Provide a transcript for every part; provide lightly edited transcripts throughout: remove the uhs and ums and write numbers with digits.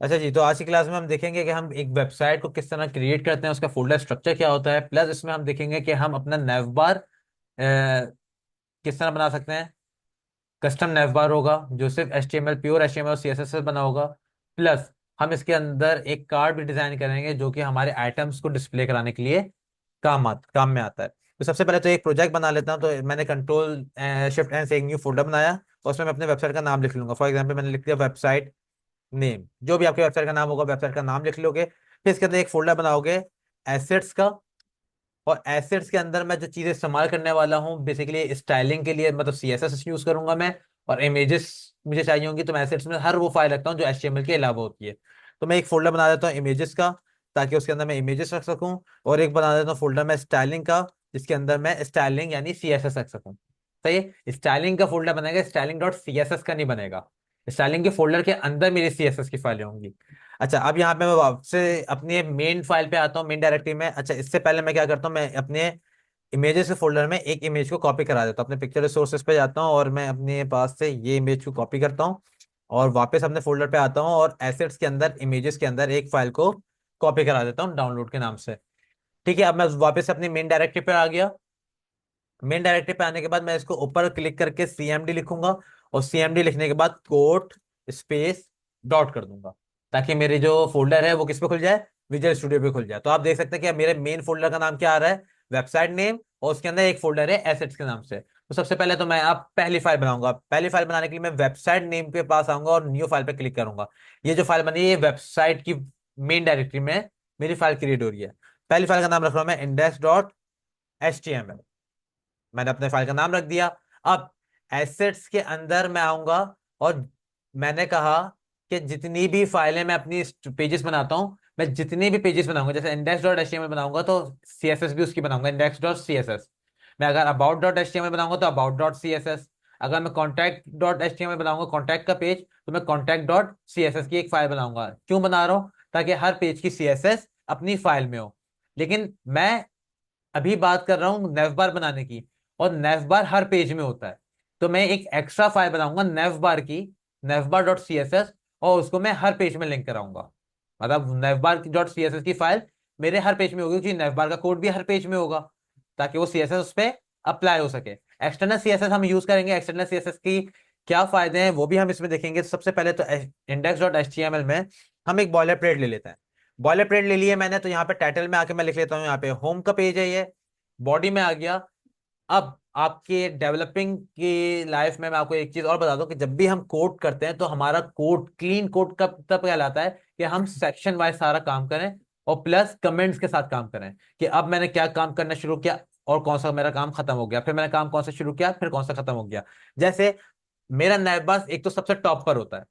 अच्छा जी, तो आज की क्लास में हम देखेंगे कि हम एक वेबसाइट को किस तरह क्रिएट करते हैं, उसका फोल्डर स्ट्रक्चर क्या होता है, प्लस इसमें हम देखेंगे कि हम अपना नैव बार किस तरह बना सकते हैं। कस्टम नैव बार होगा जो सिर्फ HTML, प्योर HTML और CSS से बना होगा। प्लस हम इसके अंदर एक कार्ड भी डिजाइन करेंगे जो कि हमारे आइटम्स को डिस्प्ले कराने के लिए काम में आता है। तो सबसे पहले तो एक प्रोजेक्ट बना लेता हूँ। तो मैंने Ctrl+Shift+N से एक न्यू फोल्डर बनाया और उसमें मैं अपने वेबसाइट का नाम लिख लूंगा। फॉर एग्जाम्पल मैंने लिख दिया वेबसाइट नेम। जो भी आपके वेबसाइट का नाम होगा, वेबसाइट का नाम लिख लोगे। फिर इसके अंदर एक फोल्डर बनाओगे एसेट्स का। और एसेट्स के अंदर मैं जो चीजें इस्तेमाल करने वाला हूँ बेसिकली स्टाइलिंग के लिए, मतलब CSS यूज करूंगा मैं। और इमेजेस मुझे चाहिए होंगी, तो मैं एसेट्स में हर वो फाइल रखता हूँ जो HTML के अलावा होती है। तो मैं एक फोल्डर बना देता हूँ इमेजेस का, ताकि उसके अंदर मैं इमेजेस रख सकूँ। और एक बना देता हूँ फोल्डर मैं स्टाइलिंग का, जिसके अंदर मैं स्टाइलिंग यानी CSS रख सकूँ। सही है, स्टाइलिंग का फोल्डर बनेगा, स्टाइलिंग.css का नहीं बनेगा। स्टाइलिंग के फोल्डर के अंदर मेरी CSS की फाइलें होंगी। अच्छा, अब यहाँ पे मैं वापस से अपने मेन फाइल पे आता हूँ, मेन डायरेक्टरी में। अच्छा, इससे पहले मैं क्या करता हूँ, मैं अपने इमेजेस के फोल्डर में एक इमेज को कॉपी करा देता हूँ। अपने पिक्चर रिसोर्सेज पे जाता हूँ और मैं अपने पास से ये इमेज को कॉपी करता हूँ। और वापस अपने फोल्डर पे आता हूँ और एसेट्स के अंदर, इमेजेस के अंदर एक फाइल को कॉपी करा देता हूँ डाउनलोड के नाम से। ठीक है, अब मैं वापस अपनी मेन डायरेक्टरी पे आ गया। मेन डायरेक्टरी पे आने के बाद मैं इसको ऊपर क्लिक करके CMD लिखूंगा। और CMD लिखने के बाद कोट स्पेस डॉट कर दूंगा, ताकि मेरे जो फोल्डर है वो किस पे खुल जाए, विजुअल स्टूडियो पे खुल जाए। तो आप देख सकते हैं कि अब मेरे मेन फोल्डर का नाम क्या आ रहा है, वेबसाइट नेम। और उसके अंदर एक फोल्डर है एसेट्स के नाम से। तो सबसे पहले तो मैं आप पहली फाइल बनाऊंगा। पहली फाइल बनाने के लिए मैं वेबसाइट नेम के पास आऊंगा और न्यू फाइल पे क्लिक करूंगा। ये जो फाइल बनी है ये वेबसाइट की मेन डायरेक्टरी में मेरी फाइल क्रिएट हो रही है। पहली फाइल का नाम रख रहा हूं मैं index.html। मैंने अपने फाइल का नाम रख दिया। अब एसेट्स के अंदर मैं आऊंगा और मैंने कहा कि जितनी भी फाइलें मैं अपनी पेजेस बनाता हूं, मैं जितने भी पेजेस बनाऊंगा, जैसे index.html बनाऊंगा तो CSS भी उसकी बनाऊंगा, index.css। मैं अगर about.html बनाऊंगा तो about.css। अगर मैं contact.html बनाऊंगा, कॉन्टैक्ट का पेज, तो मैं contact.css की एक फाइल बनाऊंगा। क्यों बना रहा हूं? ताकि हर पेज की CSS अपनी फाइल में हो। लेकिन मैं अभी बात कर रहा हूँ नेवबार बनाने की, और नेवबार हर पेज में होता है। तो मैं एक एक्स्ट्रा फाइल बनाऊंगा नेवबार की, नेवबार.css। और उसको मैं हर पेज में लिंक कराऊंगा। मतलब नेवबार.css की फाइल मेरे हर पेज में होगी, क्योंकि नेवबार का कोड भी हर पेज में होगा, ताकि वो CSS उस पर अप्लाई हो सके। एक्सटर्नल CSS हम यूज करेंगे। एक्सटर्नल CSS की क्या फायदे हैं वो भी हम इसमें देखेंगे। तो सबसे पहले तो index.html में हम एक बॉयलर प्लेट ले लेते हैं। बॉयलर प्लेट ले लिए मैंने, तो यहाँ पे टाइटल में आके मैं लिख लेता हूँ, यहाँ पे होम का पेज है ये। बॉडी में आ गया। अब आपके डेवलपिंग की लाइफ में मैं आपको एक चीज और बता दूं कि जब भी हम कोड करते हैं तो हमारा कोड क्लीन कोड कब तब कहलाता है कि हम सेक्शन वाइज सारा काम करें और प्लस कमेंट्स के साथ काम करें, कि अब मैंने क्या काम करना शुरू किया और कौन सा मेरा काम खत्म हो गया, फिर मैंने काम कौन सा शुरू किया, फिर कौन सा खत्म हो गया। जैसे मेरा नैवबार एक तो सबसे टॉप पर होता है।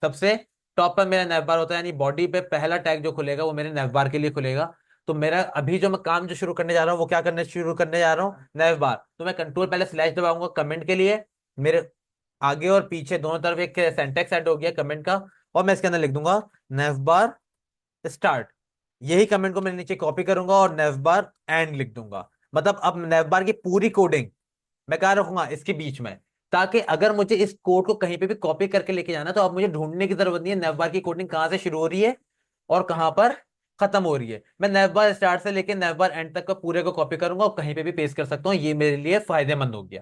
सबसे टॉप पर मेरा नैवबार होता है, यानी बॉडी पे पहला टैग जो खुलेगा वो मेरे नैवबार के लिए खुलेगा। तो मेरा अभी जो मैं काम जो शुरू करने जा रहा हूँ वो क्या करने शुरू करने जा रहा हूँ, नैवबार। तो मैं कंट्रोल पहले स्लैश दबाऊंगा कमेंट के लिए। मेरे आगे और पीछे दोनों तरफ एक सेंटेक्स ऐड हो गया कमेंट का। और मैं इसके अंदर लिख दूंगा नैवबार स्टार्ट। यही कमेंट को मैं नीचे कॉपी करूंगा और नैवबार एंड लिख दूंगा। मतलब अब नैवबार की पूरी कोडिंग मैं कहा रखूंगा इसके बीच में, ताकि अगर मुझे इस कोड को कहीं पे भी कॉपी करके लेके जाना, तो अब मुझे ढूंढने की जरूरत नहीं है नैवबार की कोडिंग कहां से शुरू हो रही है और कहां पर खत्म हो रही है। मैं नैवबार स्टार्ट से लेके नैवबार एंड तक का पूरे को कॉपी करूंगा और कहीं पे भी पेस्ट कर सकता हूँ। ये मेरे लिए फायदेमंद हो गया।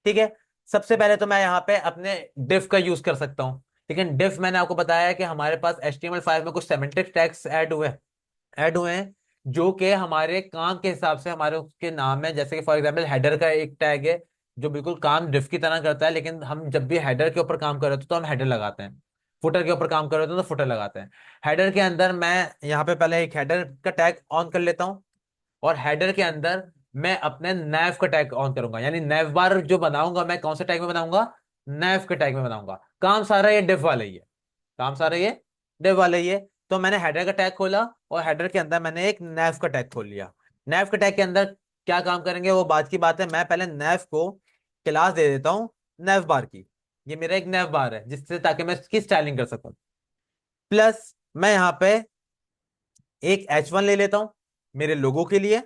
ठीक है। सबसे पहले तो मैं यहाँ पे अपने डिफ का यूज कर सकता हूँ। लेकिन डिफ मैंने आपको बताया है कि हमारे पास HTML5 में कुछ सेमेंटिक टैग्स ऐड हुए हैं जो कि हमारे काम के हिसाब से हमारे उसके नाम है। जैसे कि फॉर एग्जांपल हेडर का एक टैग है जो बिल्कुल काम डिफ की तरह करता है, लेकिन हम जब भी हेडर के ऊपर काम कर रहे होते तो हम हेडर लगाते हैं, फुटर के ऊपर काम कर रहे होते तो फुटर लगाते हैं। हेडर के अंदर मैं यहाँ पे पहले एक हेडर का टैग ऑन कर लेता हूँ। और हेडर के अंदर मैं अपने नैव का टैग ऑन करूंगा, यानी नैव बार जो बनाऊंगा मैं कौन से टैग में बनाऊंगा, नैव के टैग में बनाऊंगा। काम सारा ये डिफ वाला ही है। काम सारा ये डिव वाला ही है। तो मैंने हेडर का टैग खोला और हेडर के अंदर मैंने एक नैव का टैग खोल लिया। नैव के टैग के अंदर क्या काम करेंगे वो बात की बात है। मैं पहले नैव को क्लास दे देता हूँ नैव बार की। ये मेरा एक नैव बार है जिससे ताकि मैं इसकी स्टाइलिंग कर सकूं। प्लस मैं यहाँ पे एक H1 ले लेता हूँ मेरे लोगों के लिए।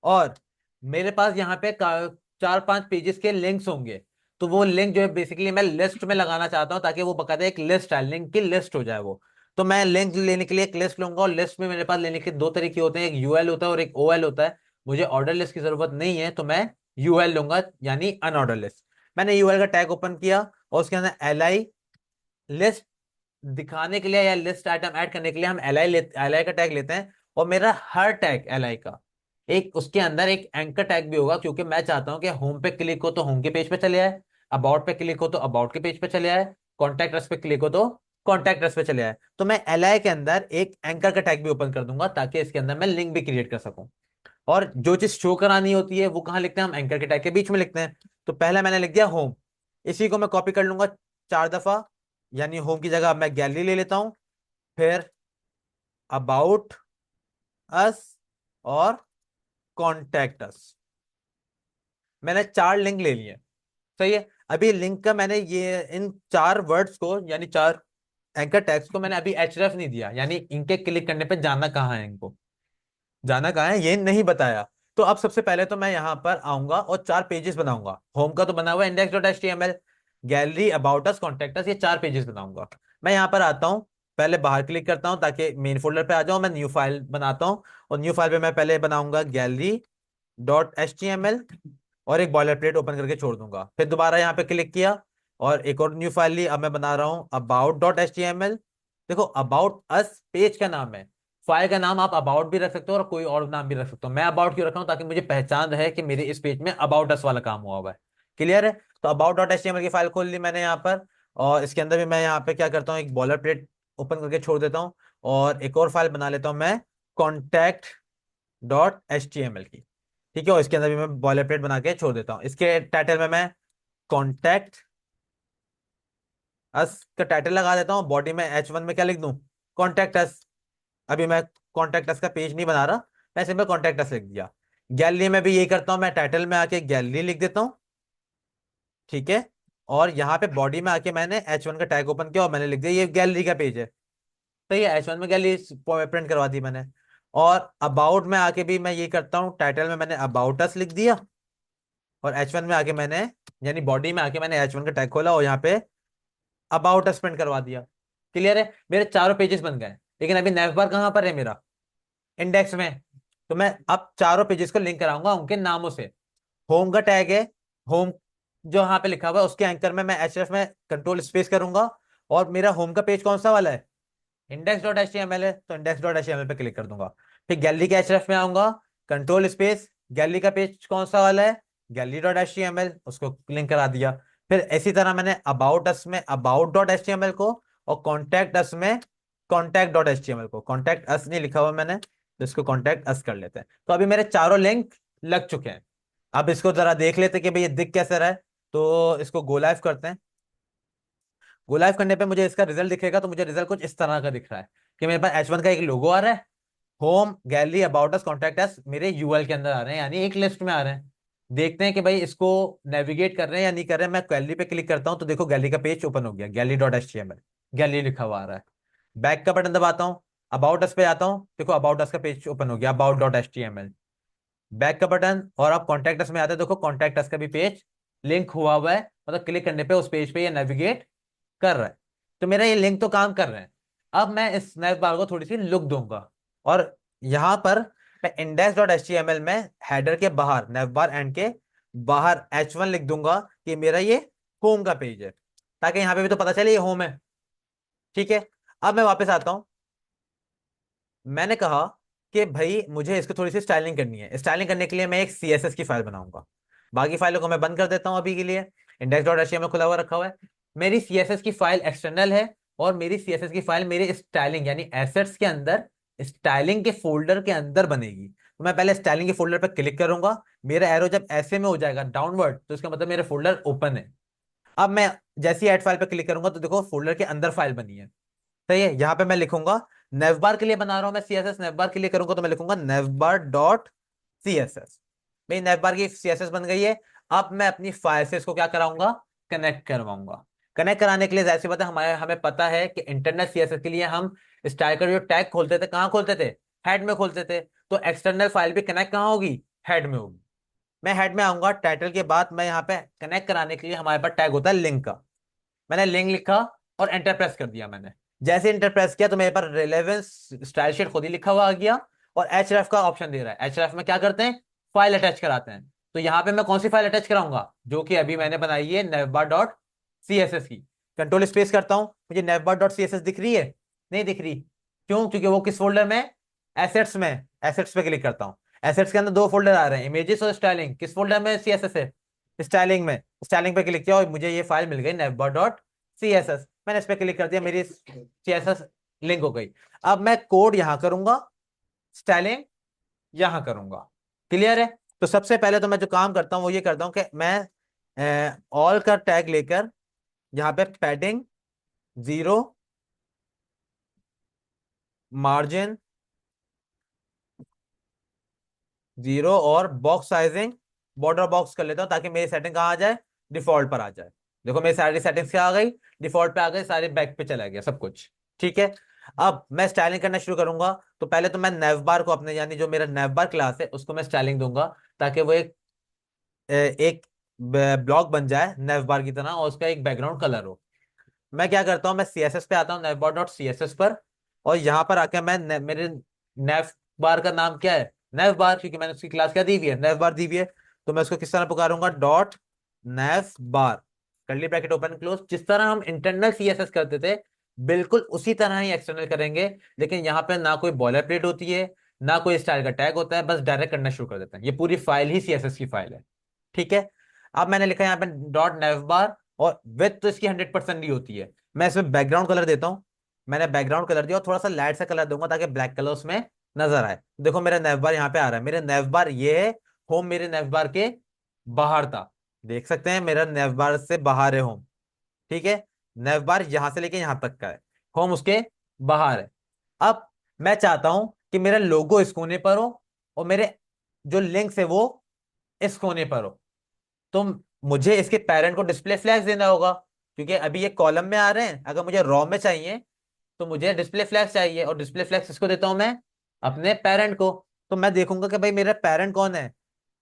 और मेरे पास यहाँ पे 4-5 पेजेस के लिंक्स होंगे। तो वो लिंक जो है बेसिकली मैं लिस्ट में लगाना चाहता हूँ, ताकि वो बकायदा एक लिस्ट है, लिंक की लिस्ट हो जाए वो। तो मैं लिंक लेने के लिए एक लिस्ट लूंगा, और लिस्ट में मेरे पास लेने के दो तरीके होते हैं, एक यूएल होता है और एक ओएल होता है। मुझे ऑर्डर लिस्ट की जरूरत नहीं है, तो मैं यूएल लूंगा, यानी अनऑर्डर लिस्ट। मैंने यूएल का टैग ओपन किया, और उसके अंदर एल लिस्ट दिखाने के लिए या लिस्ट आइटम ऐड करने के लिए हम एल आई का टैग लेते हैं। और मेरा हर टैग एल आई का एक उसके अंदर एक एंकर टैग भी होगा, क्योंकि मैं चाहता हूं कि होम पे क्लिक हो तो होम के पेज पे चले आए, अबाउट पे क्लिक हो तो अबाउट के पेज पे चले आए, कॉन्टैक्ट अस पे क्लिक हो तो कॉन्टैक्ट अस पे चले आए। तो मैं एल आई के अंदर एक एंकर का टैग भी ओपन कर दूंगा, ताकि इसके अंदर मैं लिंक भी क्रिएट कर सकूं। और जो चीज शो करानी होती है वो कहाँ लिखते हैं, हम एंकर के टैग के बीच में लिखते हैं। तो पहला मैंने लिख दिया होम, इसी को मैं कॉपी कर लूंगा 4 दफा, यानी होम की जगह अब मैं गैलरी ले लेता हूं, फिर अबाउट अस और कॉन्टैक्ट अस। मैंने 4 लिंक ले लिए। सही है। अभी लिंक का मैंने ये इन 4 वर्ड्स को, यानी 4 एंकर टैग्स को मैंने अभी एचरेफ नहीं दिया, यानी इनके क्लिक करने पे जाना कहाँ है, इनको जाना कहाँ है ये नहीं बताया। तो अब सबसे पहले तो मैं यहाँ पर आऊंगा और 4 पेजेस बनाऊंगा। होम का तो बना हुआ index dot H T M L, gallery, about us, contact us, ये 4 पेजेस बनाऊंगा। मैं यहाँ पर आता हूँ, पहले बाहर क्लिक करता हूँ ताकि मेन फोल्डर पे आ जाऊँ, मैं न्यू फाइल बनाता हूँ। और न्यू फाइल पे मैं पहले बनाऊंगा gallery dot H T M L, और एक बॉयलर प्लेट ओपन करके छोड़ दूंगा। फिर दोबारा यहाँ पे क्लिक किया और एक और न्यू फाइल ली। अब मैं बना रहा हूँ about dot H T M L. देखो, अबाउट अस पेज का नाम है, फाइल का नाम आप अबाउट भी रख सकते हो और कोई और नाम भी रख सकते हो। मैं अबाउट क्यों रखा हूं, ताकि मुझे पहचान रहे कि मेरे इस पेज में अबाउट अस वाला काम हुआ हुआ है। क्लियर है। तो about dot H T M L की फाइल खोल ली मैंने यहाँ पर, और इसके अंदर भी मैं यहाँ पे क्या करता हूँ, एक बॉयलर प्लेट ओपन करके छोड़ देता हूँ, और एक और फाइल बना लेता हूँ मैं contact dot H T M L की। ठीक है। और इसके अंदर भी मैं बॉयलर प्लेट बना के छोड़ देता हूँ। इसके टाइटल में मैं कॉन्टैक्ट अस का टाइटल लगा देता हूँ, बॉडी में H1 में क्या लिख दूं, कॉन्टैक्ट अस। अभी मैं कॉन्टैक्ट अस का पेज नहीं बना रहा, मैं सिंपल कॉन्टैक्ट अस लिख दिया। गैलरी में भी यही करता हूँ, मैं टाइटल में आके गैलरी लिख देता हूँ। ठीक है। और यहाँ पे बॉडी में आके मैंने H1 का टैग ओपन किया और मैंने लिख दिया ये गैलरी का पेज है। तो ये H1 में गैलरी प्रिंट करवा दी मैंने। और अबाउट में आके भी मैं ये करता हूँ, टाइटल में मैंने अबाउट अस लिख दिया, और H1 में आके मैंने, यानी बॉडी में आके मैंने H1 का टैग खोला और यहाँ पे अबाउट अस प्रिंट करवा दिया। क्लियर है। मेरे चारों पेजेस बन गए, लेकिन अभी नैव बार कहाँ पर है मेरा, इंडेक्स में। तो मैं अब चारों पेजेस को लिंक कराऊंगा उनके नामों से। होम का टैग है, होम जो यहाँ पे लिखा हुआ है उसके एंकर में मैं एच एफ में कंट्रोल स्पेस करूंगा। और मेरा होम का पेज कौन सा वाला है, index dot H T M L है, तो index dot H T M L पे क्लिक कर दूंगा। फिर गैलरी के एच एफ में आऊंगा, कंट्रोल स्पेस, गैलरी का पेज कौन सा वाला है, gallery dot H T M L, उसको लिंक करा दिया। फिर इसी तरह मैंने अबाउट अस में about dot H T M L को, और कॉन्टैक्ट अस में contact dot H T M L को, कॉन्टैक्ट अस नहीं लिखा हुआ मैंने, तो इसको कॉन्टैक्ट अस कर लेते हैं। तो अभी मेरे चारों लिंक लग चुके हैं। अब इसको जरा देख लेते हैं कि भाई ये दिख कैसे रहा है। तो इसको गो लाइव करते हैं। गो लाइव करने पे मुझे इसका रिजल्ट दिखेगा, तो मुझे रिजल्ट कुछ इस तरह का दिख रहा है कि मेरे पास H1 का एक लोगो आ रहा है, home, gallery, about us, contact अस मेरे यूएल के अंदर आ रहे हैं, यानी एक लिस्ट में आ रहे हैं। देखते हैं कि भाई इसको नेविगेट कर रहे हैं या नहीं कर रहे हैं। मैं गैलरी पे क्लिक करता हूं तो देखो गैलरी का पेज ओपन हो गया, gallery dot H T M L, gallery लिखा हुआ आ रहा है। बैक का बटन दबाता हूँ, अबाउट अस पे जाता हूँ, देखो अबाउट अस का पेज ओपन हो गया, about dot H T M L. Back का बटन, और आप कॉन्टैक्ट अस में आते हैं, देखो कॉन्टैक्ट अस का भी पेज लिंक हुआ हुआ है, मतलब क्लिक करने पे उस पेज पे ये नेविगेट कर रहा है। तो मेरा ये लिंक तो काम कर रहे हैं। अब मैं इस स्नैप बार को थोड़ी सी लुक दूंगा, और यहां पर मैं index dot H T M L में हेडर के बाहर, नैव बार एंड के बाहर H1 लिख दूंगा कि मेरा ये होम का पेज है, ताकि यहां पे भी तो पता चले ये होम है। ठीक है। अब मैं वापस आता हूं। मैंने कहा कि भाई मुझे इसको थोड़ी सी स्टाइलिंग करनी है। स्टाइलिंग करने के लिए मैं एक CSS की फाइल बनाऊंगा। बाकी फाइलों को मैं बंद कर देता हूं अभी के लिए, index dot H T M L खुला हुआ रखा हुआ है। मेरी CSS की फाइल एक्सटर्नल है, और मेरी CSS की फाइल मेरे स्टाइलिंग यानी एसेट्स के अंदर, स्टाइलिंग के फोल्डर के अंदर बनेगी। तो मैं पहले स्टाइलिंग के फोल्डर पर क्लिक करूंगा, मेरा एरो जब ऐसे में हो जाएगा डाउनवर्ड, तो इसका मतलब मेरे फोल्डर ओपन है। अब मैं जैसे ही ऐड फाइल पर क्लिक करूंगा तो देखो फोल्डर के अंदर फाइल बनी है। सही है। यहाँ पे मैं लिखूंगा, नेवबार के लिए बना रहा हूं मैं CSS, नेवबार के लिए करूंगा तो मैं लिखूंगा नेवबार डॉट CSS। मेरी नेवबार की CSS बन गई है। अब मैं अपनी फाइल से इसको क्या कराऊंगा, कनेक्ट करवाऊंगा। कनेक्ट कराने के लिए जाहिर सी बात है, हमारे हमें पता है कि इंटरनल CSS के लिए हम स्टाइल का जो टैग खोलते थे, कहाँ खोलते थे, हेड में खोलते थे। तो एक्सटर्नल फाइल भी कनेक्ट कहाँ होगी, हेड में होगी। मैं हेड में आऊंगा, टाइटल के बाद मैं यहाँ पे कनेक्ट कराने के लिए हमारे पास टैग होता है लिंक का। मैंने लिंक लिखा और एंटर प्रेस कर दिया मैंने। जैसे एंटर प्रेस किया तो मेरे पास रिलेवेंस स्टाइल शीट खुद ही लिखा हुआ आ गया, और एच का ऑप्शन दे रहा है। एच में क्या करते हैं, फाइल अटैच कराते हैं। तो यहाँ पे मैं कौन सी फाइल अटैच कराऊंगा, जो कि अभी मैंने बनाई है navbar dot C S S की। कंट्रोल स्पेस करता हूँ, मुझे navbar dot C S S दिख रही है? नहीं दिख रही। क्यों? क्योंकि वो किस फोल्डर में, एसेट्स में। एसेट्स पे क्लिक करता हूँ। एसेट्स के अंदर दो फोल्डर आ रहे हैं, इमेजेस और स्टाइलिंग। किस फोल्डर में सी एस एस है? स्टाइलिंग में। स्टाइलिंग पे क्लिक किया और मुझे ये फाइल मिल गई navbar dot C S S. मैंने इस पे क्लिक कर दिया, मेरी सी एस एस लिंक हो गई। अब मैं कोड यहां करूंगा, स्टाइलिंग यहां करूंगा। क्लियर है? तो सबसे पहले तो मैं जो काम करता हूं वो ये करता हूं कि मैं ऑल का टैग लेकर यहाँ पे पैडिंग 0, मार्जिन 0 और बॉक्स साइजिंग बॉर्डर बॉक्स कर लेता हूं, ताकि मेरी सेटिंग कहाँ आ जाए, डिफॉल्ट पर आ जाए। देखो मेरी सारी सेटिंग्स क्या आ गई, डिफॉल्ट पे आ गई, सारे बैक पे चला गया सब कुछ। ठीक है। अब मैं स्टाइलिंग करना शुरू करूंगा। तो पहले तो मैं नेवबार को अपने, यानी जो मेरा नेवबार क्लास है उसको मैं स्टाइलिंग दूंगा, ताकि वो एक ब्लॉक बन जाए नेवबार की तरह, और उसका एक बैकग्राउंड कलर हो। मैं क्या करता हूँ, मैं सीएसएस पे आता हूँ, नेवबार डॉट सी एस एस पर। और यहाँ पर आके मैं मेरे नेव बार का नाम क्या है, नेव बार, क्योंकि मैंने उसकी क्लास क्या दी हुई है, नेव बार दी हुई है। तो मैं उसको किस तरह पुकारूंगा, डॉट नेव बार, कर्ली ब्रैकेट ओपन क्लोज। जिस तरह हम इंटरनल सीएसएस करते थे, बिल्कुल उसी तरह ही एक्सटर्नल करेंगे। लेकिन यहाँ पे ना कोई बॉलर प्लेट होती है, ना कोई स्टाइल का टैग होता है, बस डायरेक्ट करना शुरू कर देते हैं। ये पूरी फाइल ही सीएसएस की फाइल है। ठीक है। अब मैंने लिखा यहाँ पे डॉट नेव बार, और विथ तो इसकी 100% ही होती है। मैं इसमें बैकग्राउंड कलर देता हूँ। मैंने बैकग्राउंड कलर दिया और थोड़ा सा लाइट सा कलर दूंगा, ताकि ब्लैक कलर उसमें नजर आए। देखो मेरा नेवबार यहाँ पे आ रहा है, मेरे नेवबार ये है, होम मेरे नेवबार के बाहर था। देख सकते हैं मेरा नेवबार से बाहर है होम। ठीक है। नेवबार यहां से लेके यहां तक का है, होम उसके बाहर है। अब मैं चाहता हूं कि मेरा लोगो इस कोने पर हो, और मेरे जो लिंक्स है वो इस कोने पर हो। तो मुझे इसके पेरेंट को डिस्प्ले फ्लैग्स देना होगा, क्योंकि अभी ये कॉलम में आ रहे हैं। अगर मुझे रॉ में चाहिए तो मुझे डिस्प्ले फ्लैग्स चाहिए, और डिस्प्ले फ्लैग्स किसको देता हूं मैं, अपने पेरेंट को। तो मैं देखूंगा कि भाई मेरा पेरेंट कौन है,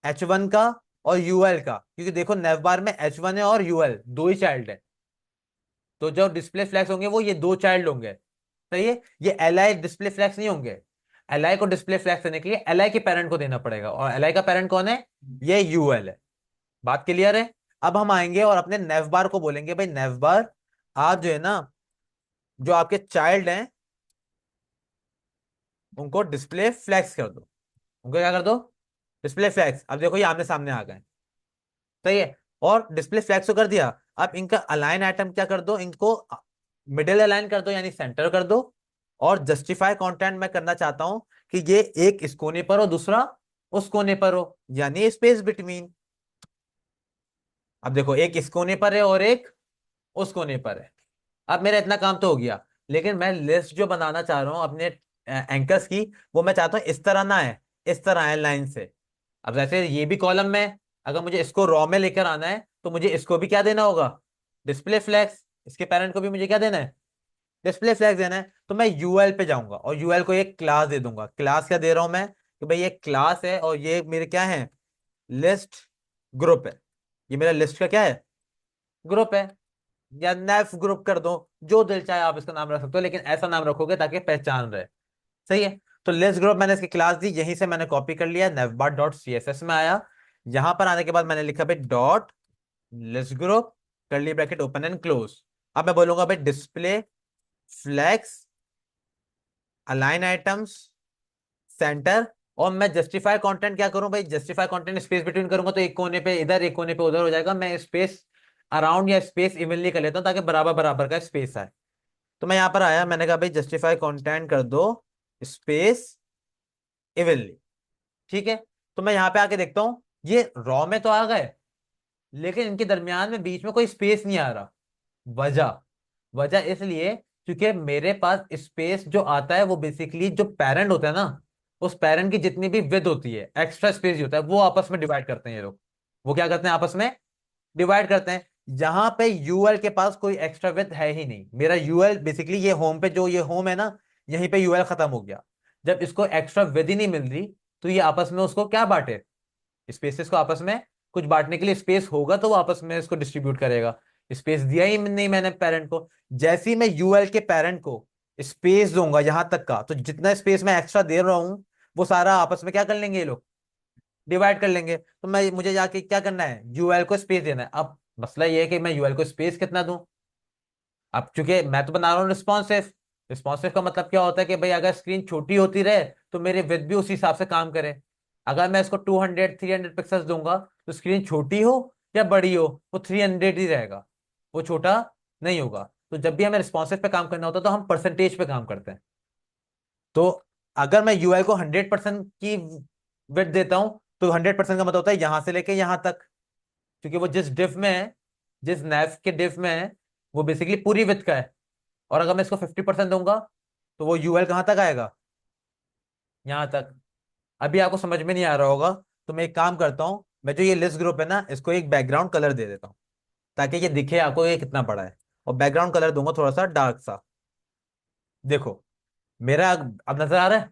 H1 का और यूएल का, क्योंकि देखो नेवबार में H1 है और यूएल दो ही चाइल्ड है। तो जो डिस्प्ले फ्लैग्स होंगे वो ये दो चाइल्ड होंगे। सही है। ये एल डिस्प्ले फ्लैग्स नहीं होंगे। एल को डिस्प्ले फ्लैग्स देने के लिए एल के पेरेंट को देना पड़ेगा, और एल का पेरेंट कौन है, ये यूएल है। बात क्लियर है? अब हम आएंगे और अपने नेवबार को बोलेंगे, भाई नेवबार आप जो है ना, जो आपके चाइल्ड हैं उनको डिस्प्ले फ्लैग्स कर दो। उनको क्या कर दो, डिस्प्ले फ्लैग्स। अब देखो ये आमने सामने आ गए। सही है। और डिस्प्ले फ्लैग्स को कर दिया। अब इनका अलाइन आइटम क्या कर दो, इनको मिडिल अलाइन कर दो, यानी सेंटर कर दो। और जस्टिफाई कंटेंट मैं करना चाहता हूं कि ये एक इस कोने पर हो, दूसरा उस कोने पर हो, यानी स्पेस बिटवीन। अब देखो एक इस कोने पर है और एक उस कोने पर है। अब मेरा इतना काम तो हो गया, लेकिन मैं लिस्ट जो बनाना चाह रहा हूँ अपने एंकर्स की, वो मैं चाहता हूँ इस तरह ना है, इस तरह है लाइन से। अब जैसे ये भी कॉलम में है, अगर मुझे इसको रॉ में लेकर आना है तो मुझे इसको भी क्या देना होगा, डिस्प्ले फ्लैग्स। इसके पेरेंट को भी मुझे क्या देना है, डिस्प्ले फ्लैग्स देना है। तो मैं यूएल पे जाऊंगा और यूएल को एक क्लास दे दूंगा। क्लास क्या दे रहा हूं मैं, कि भाई ये क्लास है और ये मेरे क्या है, लिस्ट ग्रुप है। ये मेरा लिस्ट का क्या है, ग्रुप है। या नेफ ग्रुप कर दो, जो दिल चाहे आप इसका नाम रख सकते हो, लेकिन ऐसा नाम रखोगे ताकि पहचान रहे। सही है। तो लिस्ट ग्रुप मैंने इसकी क्लास दी, यहीं से मैंने कॉपी कर लिया, नेवबार डॉट सी एस एस में आया। यहां पर आने के बाद मैंने लिखा भाई dot list group, curly bracket open and close. अब मैं बोलूंगा भाई display flags, align items, centre. और मैं जस्टिफाई कंटेंट क्या करूं भाई, जस्टिफाई कंटेंट स्पेस बिटवीन करूंगा तो एक कोने पे इधर एक कोने पे उधर हो जाएगा। मैं स्पेस अराउंड या स्पेस इवनली कर लेता हूं, ताकि बराबर बराबर का स्पेस आए। तो मैं यहां पर आया, मैंने कहा भाई जस्टिफाई कंटेंट कर दो स्पेस इवनली। ठीक है। तो मैं यहां पे आके देखता हूं, ये रॉ में तो आ गए, लेकिन इनके दरमियान में बीच में कोई स्पेस नहीं आ रहा। वजह, वजह इसलिए क्योंकि मेरे पास स्पेस जो आता है वो बेसिकली जो पेरेंट होता है ना, उस पेरेंट की जितनी भी विड्थ होती है, एक्स्ट्रा स्पेस जो होता है, वो आपस में डिवाइड करते हैं ये लोग। वो क्या करते हैं, आपस में डिवाइड करते हैं। यहां पे यूएल के पास कोई एक्स्ट्रा विड्थ है ही नहीं। मेरा यूएल बेसिकली ये होम पे, जो ये होम है ना, यहीं पे यूएल खत्म हो गया। जब इसको एक्स्ट्रा विड्थ ही नहीं मिल रही, तो ये आपस में उसको क्या बांटे, स्पेसेस को आपस में कुछ बांटने के लिए स्पेस होगा तो वो आपस में इसको डिस्ट्रीब्यूट करेगा। स्पेस दिया ही नहीं मैंने पेरेंट को। जैसे ही मैं यूएल के पेरेंट को स्पेस दूंगा यहां तक का, तो जितना स्पेस मैं एक्स्ट्रा दे रहा हूं वो सारा आपस में क्या कर लेंगे ये लोग, डिवाइड कर लेंगे। तो मैं मुझे जाके क्या करना है, यूएल को स्पेस देना है। अब मसला ये है कि मैं यूएल को स्पेस कितना दूं। अब चूंकि मैं तो बना रहा हूँ रिस्पॉन्सिव। रिस्पॉन्सिव का मतलब क्या होता है कि भाई अगर स्क्रीन छोटी होती रहे तो मेरे विद भी उसी हिसाब से काम करे। अगर मैं इसको 200 300 पिक्सल्स दूंगा तो स्क्रीन छोटी हो या बड़ी हो वो 300 ही रहेगा, वो छोटा नहीं होगा। तो जब भी हमें रिस्पॉन्सिव पे काम करना होता है तो हम परसेंटेज पे काम करते हैं। तो अगर मैं यूआई को 100% की विड्थ देता हूं तो 100% का मतलब होता है यहां से लेके यहां तक, क्योंकि वो जिस डिफ में है, जिस नैव के डिफ में है, वो बेसिकली पूरी विड्थ का है। और अगर मैं इसको 50% दूंगा तो वो यूएल कहां तक आएगा, यहां तक। अभी आपको समझ में नहीं आ रहा होगा, तो मैं एक काम करता हूं, मैं जो ये लिस्ट ग्रुप है ना इसको एक बैकग्राउंड कलर दे देता हूं ताकि ये दिखे आपको ये कितना बड़ा है। और बैकग्राउंड कलर दूंगा थोड़ा सा डार्क सा। देखो मेरा अब नजर आ रहा है,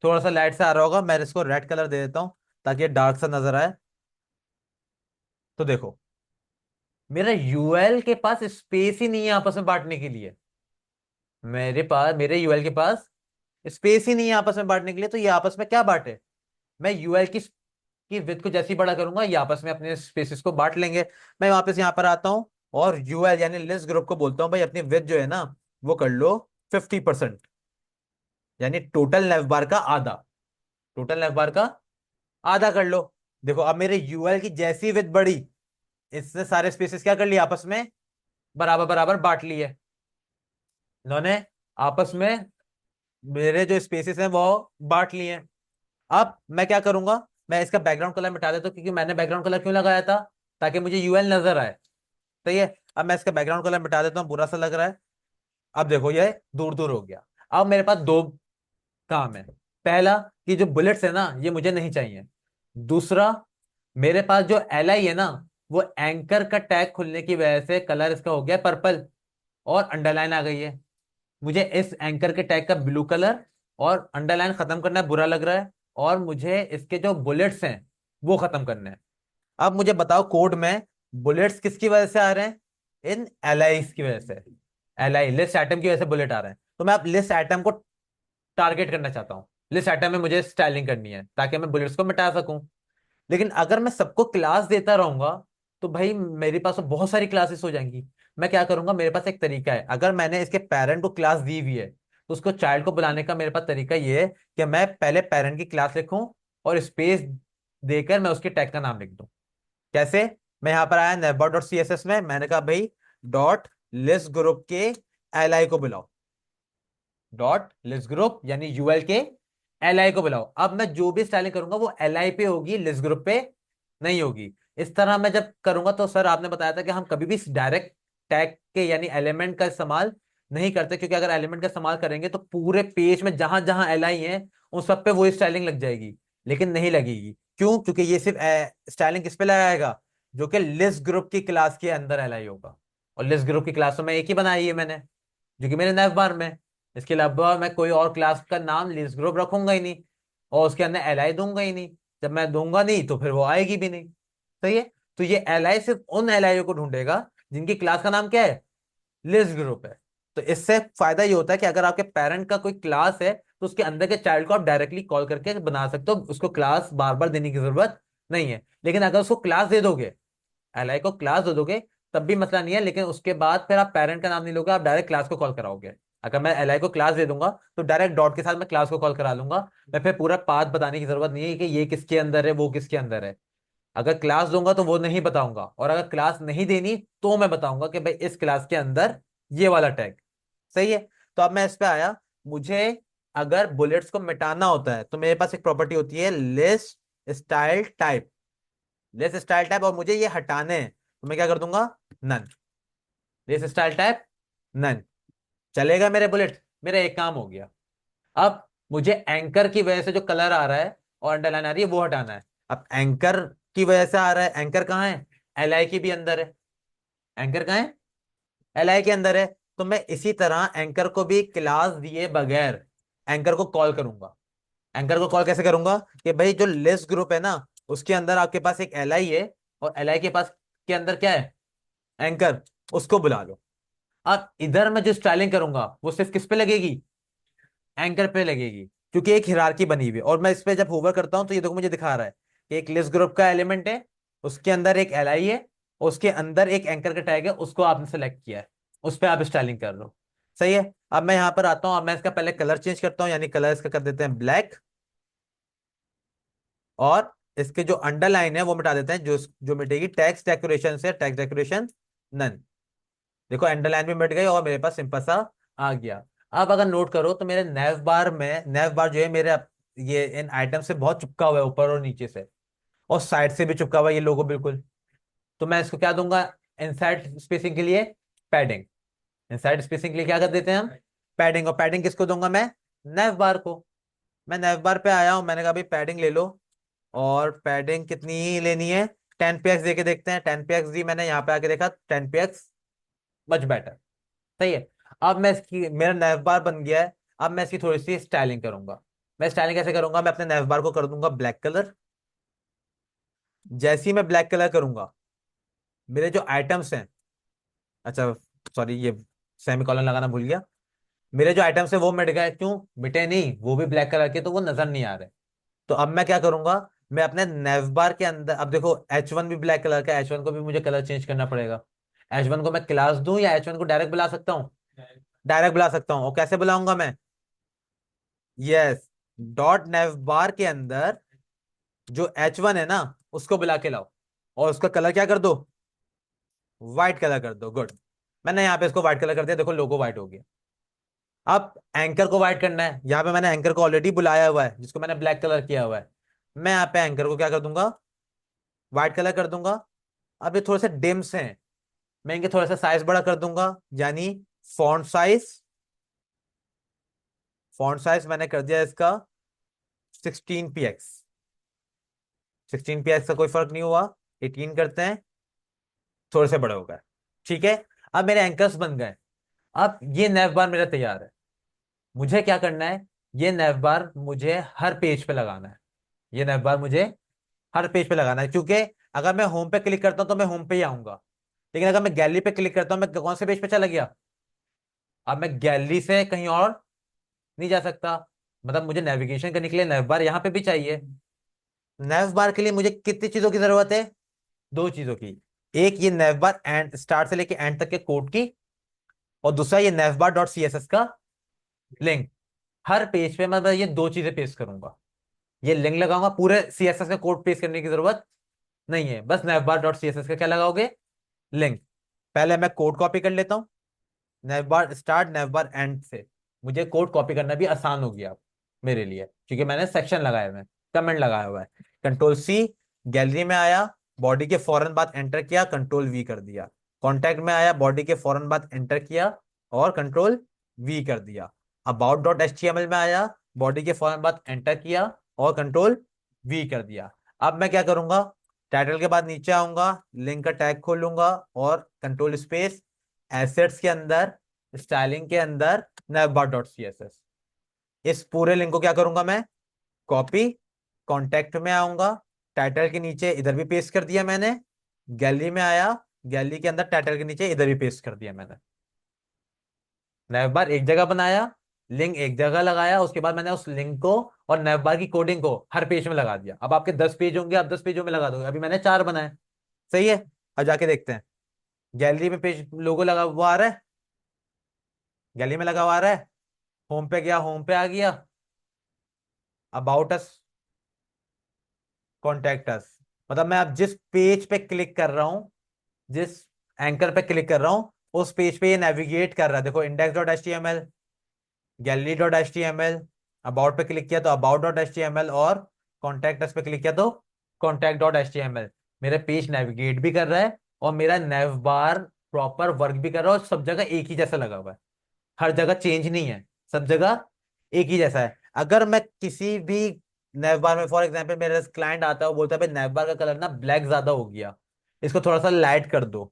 थोड़ा सा लाइट से आ रहा होगा, मैं इसको रेड कलर दे देता हूं ताकि ये डार्क सा नजर आए। तो देखो मेरा यूएल के पास स्पेस ही नहीं है आपस में बांटने के लिए। मेरे यूएल के पास स्पेस ही नहीं है आपस में बांटने के लिए, तो ये आपस में क्या बांटे। मैं यूएल की विड्थ को जैसे ही बड़ा करूंगा ये आपस में अपने स्पेसेस को बांट लेंगे। मैं वापस यहाँ पर आता हूँ और यूएल यानी लिस्ट ग्रुप को बोलता हूँ भाई अपनी विड्थ जो है ना वो कर लो 50%, यानी टोटल नेव बार का आधा। टोटल नेव बार का आधा कर लो। देखो अब मेरे यूएल की जैसी विड्थ बढ़ी, इसने सारे स्पेसेस क्या कर लिए आपस में बराबर बराबर बांट लिए। इन्होंने आपस में मेरे जो स्पेसेस हैं वो बांट लिए हैं। अब मैं क्या करूंगा, मैं इसका बैकग्राउंड कलर मिटा देता हूं, क्योंकि मैंने बैकग्राउंड कलर क्यों लगाया था, ताकि मुझे यूएल नजर आए। सही है। अब मैं इसका बैकग्राउंड कलर मिटा देता हूँ, बुरा सा लग रहा है। अब देखो ये दूर दूर हो गया। अब मेरे पास दो काम है। पहला कि जो बुलेट्स है ना ये मुझे नहीं चाहिए। दूसरा, मेरे पास जो एल आई है ना वो एंकर का टैग खुलने की वजह से कलर इसका हो गया पर्पल और अंडरलाइन आ गई है। मुझे इस एंकर के टैग का ब्लू कलर और अंडरलाइन खत्म करना है, बुरा लग रहा है। और मुझे इसके जो बुलेट्स हैं वो खत्म करने हैं। अब मुझे बताओ कोड में बुलेट्स किसकी वजह से आ रहे हैं, इन एलाइज की वजह से। एलआई लिस्ट आइटम की वजह से बुलेट आ रहे हैं, तो मैं अब लिस्ट आइटम को टारगेट करना चाहता हूँ। लिस्ट आइटम में मुझे स्टाइलिंग करनी है ताकि मैं बुलेट्स को मिटा सकूं। लेकिन अगर मैं सबको क्लास देता रहूंगा तो भाई मेरे पास तो बहुत सारी क्लासेस हो जाएंगी। मैं क्या करूंगा, मेरे पास एक तरीका है। अगर मैंने इसके पेरेंट को क्लास दी हुई है तो उसको चाइल्ड को बुलाने का मेरे पास तरीका ये है कि मैं पहले पेरेंट की क्लास लिखूं और स्पेस देकर मैं उसके टैग का नाम लिख दूं। कैसे, मैं यहां पर आया navbar dot C S S में, मैंने कहा भाई डॉट लिस्ट ग्रुप के एल आई को बुलाओ। डॉट लिस्ट ग्रुप यानी यूएल के एल आई को बुलाओ। अब मैं जो भी स्टाइलिंग करूंगा वो एल आई पे होगी, लिस्ट ग्रुप पे नहीं होगी। इस तरह मैं जब करूंगा तो सर आपने बताया था कि हम कभी भी डायरेक्ट टैग के यानी एलिमेंट का इस्तेमाल नहीं करते, क्योंकि अगर एलिमेंट का इस्तेमाल करेंगे तो पूरे पेज में जहां जहां एल आई है उन सब पे वो स्टाइलिंग लग जाएगी। लेकिन नहीं लगेगी, क्यों, क्योंकि ये सिर्फ स्टाइलिंग किस पे लगाएगा, जो कि लिस्ट ग्रुप की क्लास के अंदर एल आई होगा। और लिस्ट ग्रुप की क्लास तो मैं एक ही बनाई है मैंने, जो कि मेरे नैव बार में। इसके अलावा मैं कोई और क्लास का नाम लिस्ट ग्रुप रखूंगा ही नहीं और उसके अंदर एल आई दूंगा ही नहीं। जब मैं दूंगा नहीं तो फिर वो आएगी भी नहीं। सही है। तो ये एल आई सिर्फ उन एल आई को ढूंढेगा जिनकी क्लास का नाम क्या है, लिस्ट ग्रुप है। तो इससे फायदा ये होता है कि अगर आपके पेरेंट का कोई क्लास है तो उसके अंदर के चाइल्ड को आप डायरेक्टली कॉल करके बना सकते हो, उसको क्लास बार बार देने की जरूरत नहीं है। लेकिन अगर उसको क्लास दे दोगे, एल को क्लास दे दोगे, तब भी मसला नहीं है। लेकिन उसके बाद फिर आप पेरेंट का नाम नहीं लोगे, आप डायरेक्ट क्लास को कॉल कराओगे। अगर मैं एल को क्लास दे दूंगा तो डायरेक्ट डॉट के साथ मैं क्लास को कॉल करा लूंगा। मैं फिर पूरा पाथ बताने की जरूरत नहीं है कि ये किसके अंदर है वो किसके अंदर है। अगर क्लास दूंगा तो वो नहीं बताऊंगा, और अगर क्लास नहीं देनी तो मैं बताऊंगा कि भाई इस क्लास के अंदर ये वाला टैग। सही है। तो अब मैं इस पे आया, मुझे अगर बुलेट्स को मिटाना होता है तो मेरे पास एक प्रॉपर्टी होती है list style type. List style type, और मुझे ये हटाने हैं तो मैं क्या कर दूंगा, none. List style type none. चलेगा मेरे बुलेट, मेरा एक काम हो गया। अब मुझे एंकर की वजह से जो कलर आ रहा है और अंडरलाइन आ रही है वो हटाना है। अब एंकर की वजह से आ रहा है, एंकर कहाँ है, एल आई की भी अंदर है। एंकर कहाँ है, एल आई के अंदर है। तो मैं इसी तरह एंकर को भी क्लास दिए बगैर एंकर को कॉल करूंगा। एंकर को कॉल कैसे करूंगा कि भाई जो लिस्ट ग्रुप है ना, उसके अंदर आपके पास एक एल आई है, और एल आई के पास के अंदर क्या है, एंकर, उसको बुला लो। अब इधर मैं जो स्टाइलिंग करूंगा वो सिर्फ किस पे लगेगी, एंकर पे लगेगी, क्योंकि एक हिरारकी बनी हुई है। और मैं इस पे जब होवर करता हूं तो ये देखो मुझे दिखा रहा है कि एक लिस्ट ग्रुप का एलिमेंट है, उसके अंदर एक एल आई है, उसके अंदर एक एंकर का टैग है, उसको आपने सेलेक्ट किया है, उस पर आप स्टाइलिंग कर लो। सही है। अब मैं यहां पर आता हूं, अब मैं इसका पहले कलर चेंज करता हूं, यानी कलर इसका कर देते हैं ब्लैक, और इसके जो अंडरलाइन है वो मिटा देते हैं, जो जो मिटेगी टेक्स्ट डेकोरेशन से, टेक्स्ट डेकोरेशन नन। देखो अंडरलाइन भी मिट गई और मेरे पास सिंपल सा आ गया। अब अगर नोट करो तो मेरे नैव बार में, नैव बार जो है मेरे ये इन आइटम से बहुत चिपका हुआ है, ऊपर और नीचे से, और साइड से भी चिपका हुआ है ये लोगो बिल्कुल। तो मैं इसको क्या दूंगा, इनसाइड स्पेसिंग के लिए पैडिंग। इनसाइड स्पेसिंग के लिए क्या कर देते हैं हम, पैडिंग। और पैडिंग किसको दूंगा मैं, नैव बार को। मैं नैव बार पे आया हूं, मैंने कहा भाई पैडिंग ले लो, और पैडिंग कितनी लेनी है, 10 px दे के देखते हैं। 10 px दी, मैंने यहाँ पे आके देखा 10 px, मच बेटर। सही है। अब मैं इसकी, मेरा नैव बार बन गया है, अब मैं इसकी थोड़ी सी स्टाइलिंग करूंगा। मैं स्टाइलिंग कैसे करूंगा, मैं अपने नैव बार को कर दूंगा ब्लैक कलर। जैसे ही मैं ब्लैक कलर करूंगा, मेरे जो आइटम्स हैं, अच्छा सॉरी, ये सेमीकोलन लगाना भूल गया, मेरे जो आइटम्स है वो मिट गए। क्यों मिटे, नहीं वो भी ब्लैक कलर के, तो वो नजर नहीं आ रहे। तो अब मैं क्या करूंगा, मैं अपने नैव बार के अंदर, अब देखो H1 भी ब्लैक कलर का है, H1 को भी मुझे कलर चेंज करना पड़ेगा। H1 को मैं क्लास दूं या H1 को डायरेक्ट बुला सकता हूँ, डायरेक्ट बुला सकता हूँ। और कैसे बुलाऊंगा मैं, यस, डॉट नैव बार के अंदर जो H1 है ना, उसको बुला के लाओ, और उसका कलर क्या कर दो, व्हाइट कलर कर दो। गुड। मैंने यहाँ पे इसको व्हाइट कलर कर दिया, देखो लोगो व्हाइट हो गया। अब एंकर को व्हाइट करना है, यहाँ पे मैंने एंकर को ऑलरेडी बुलाया हुआ है, जिसको मैंने ब्लैक कलर किया हुआ है। मैं यहाँ पे एंकर को क्या कर दूंगा, व्हाइट कलर कर दूंगा। अब ये थोड़े से डिम्स हैं, मैं इनके थोड़ा सा साइज बड़ा कर दूंगा, यानी फॉन्ट साइज, फॉन्ट साइज मैंने कर दिया इसका 16 px। 16 px का कोई फर्क नहीं हुआ, 18 करते हैं, थोड़े से बड़े हो गए। ठीक है। अब मेरे एंकर्स बन गए। अब ये नैव बार मेरा तैयार है। मुझे क्या करना है, ये नैव बार मुझे हर पेज पे लगाना है। ये नैव बार मुझे हर पेज पे लगाना है, क्योंकि अगर मैं होम पे क्लिक करता हूं तो मैं होम पे ही आऊंगा, लेकिन अगर मैं गैलरी पे क्लिक करता हूं, मैं कौन से पेज पे चला गया, अब मैं गैलरी से कहीं और नहीं जा सकता। मतलब मुझे नेविगेशन करने के लिए नैव बार यहाँ पे भी चाहिए। नैव बार के लिए मुझे कितनी चीजों की जरूरत है, दो चीजों की। एक ये नैव बार एंड स्टार्ट से लेके एंड तक के कोड की, और दूसरा ये nav bar dot C S S का लिंक। हर पेज पे मैं बस ये दो चीजें पेस्ट करूंगा, ये लिंक लगाऊंगा। पूरे सी एस एस का कोड पेस्ट करने की जरूरत नहीं है, बस नैवबार डॉट सी एस एस का क्या लगाओगे, लिंक। पहले मैं कोड कॉपी कर लेता हूँ, नैवबार स्टार्ट नैवबार एंड से। मुझे कोड कॉपी करना भी आसान हो गया मेरे लिए, क्योंकि मैंने सेक्शन लगाए हुए हैं, कमेंट लगाया हुआ है। कंट्रोल सी, गैलरी में आया, बॉडी के फौरन बाद एंटर किया, कंट्रोल वी कर दिया। कॉन्टैक्ट में आया, बॉडी के फौरन बाद एंटर किया और कंट्रोल वी कर दिया। About dot H T M L में आया, बॉडी के फौरन बाद एंटर किया और कंट्रोल वी कर दिया। अब मैं क्या करूंगा, टाइटल के बाद नीचे आऊंगा, लिंक का टैग खोलूंगा और कंट्रोल स्पेस, एसेट्स के अंदर, स्टाइलिंग के अंदर, navbar dot C S S, इस पूरे लिंक को क्या करूंगा मैं, कॉपी, कॉन्टेक्ट में आऊंगा, टाइटल के नीचे इधर भी पेस्ट कर दिया मैंने, गैलरी में आया, गैलरी के अंदर टाइटल के नीचे इधर भी पेस्ट कर दिया मैंने। नैवबार एक जगह बनाया, लिंक एक जगह लगाया, उसके बाद मैंने उस लिंक को और नैवबार की कोडिंग को हर पेज में लगा दिया। अब आपके 10 पेज होंगे, आप 10 पेजों में लगा दोगे, अभी मैंने 4 बनाए। सही है। अब जाके देखते हैं, गैलरी में पेज लोगो लगा हुआ आ रहा है, गैलरी में लगा हुआ आ रहा है, होम पे गया, होम पे आ गया, अबाउट अस, कॉन्टेक्ट अस। मतलब मैं अब जिस पेज पे क्लिक कर रहा हूं, जिस एंकर पे क्लिक कर रहा हूं, उस पेज पे ये नेविगेट कर रहा है। देखो index dot H T M L, gallery dot H T M L, about पे क्लिक किया तो about dot H T M L, और कॉन्टैक्ट अस पे क्लिक किया तो contact dot H T M L. मेरा पेज नेविगेट भी कर रहा है और मेरा नेव बार प्रॉपर वर्क भी कर रहा है, और सब जगह एक ही जैसा लगा हुआ है, हर जगह चेंज नहीं है, सब जगह एक ही जैसा है। अगर मैं किसी भी नेव बार में, फॉर एग्जांपल मेरा क्लाइंट आता है, वो बोलता है भाई नेव बार का कलर ना ब्लैक ज्यादा हो गया, इसको थोड़ा सा लाइट कर दो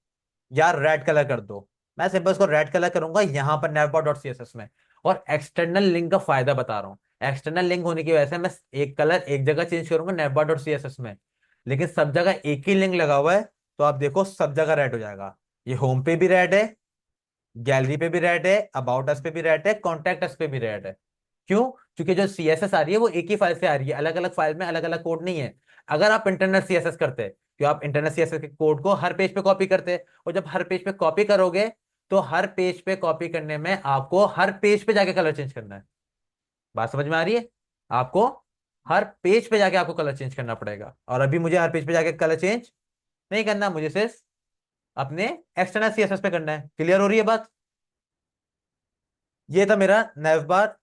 या रेड कलर कर दो, मैं सिंपल इसको रेड कलर करूंगा यहाँ पर navbar.css में। और एक्सटर्नल लिंक का फायदा बता रहा हूँ, एक्सटर्नल लिंक होने की वजह से मैं एक कलर एक जगह चेंज करूंगा नेटबार डॉट सी एस एस में, लेकिन सब जगह एक ही लिंक लगा हुआ है, तो आप देखो सब जगह रेड हो जाएगा। ये होम पे भी रेड है, गैलरी पे भी रेड है, अबाउट अस पे भी रेड है, कॉन्टैक्ट अस पे भी रेड है। क्यों? क्योंकि जो सीएसएस आ रही है वो एक ही फाइल से आ रही है, अलग अलग फाइल में अलग अलग कोड नहीं है। अगर आप इंटरनल सीएसएस करते, तो आप इंटरनल सीएसएस के कोड को हर पेज पे कॉपी करते, और जब हर पेज पे कॉपी करोगे, तो हर पेज पे कॉपी करने में आपको हर पेज पे जाके कलर चेंज करना है। बात समझ में आ रही है? आपको हर पेज पे जाके आपको कलर चेंज करना पड़ेगा, और अभी मुझे हर पेज पे जाके कलर चेंज नहीं करना, मुझे सिर्फ अपने एक्सटर्नल सीएसएस पे करना है। क्लियर हो रही है बात? ये था मेरा नैव बार।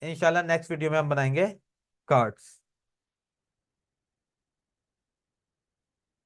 इंशाल्लाह नेक्स्ट वीडियो में हम बनाएंगे कार्ड्स।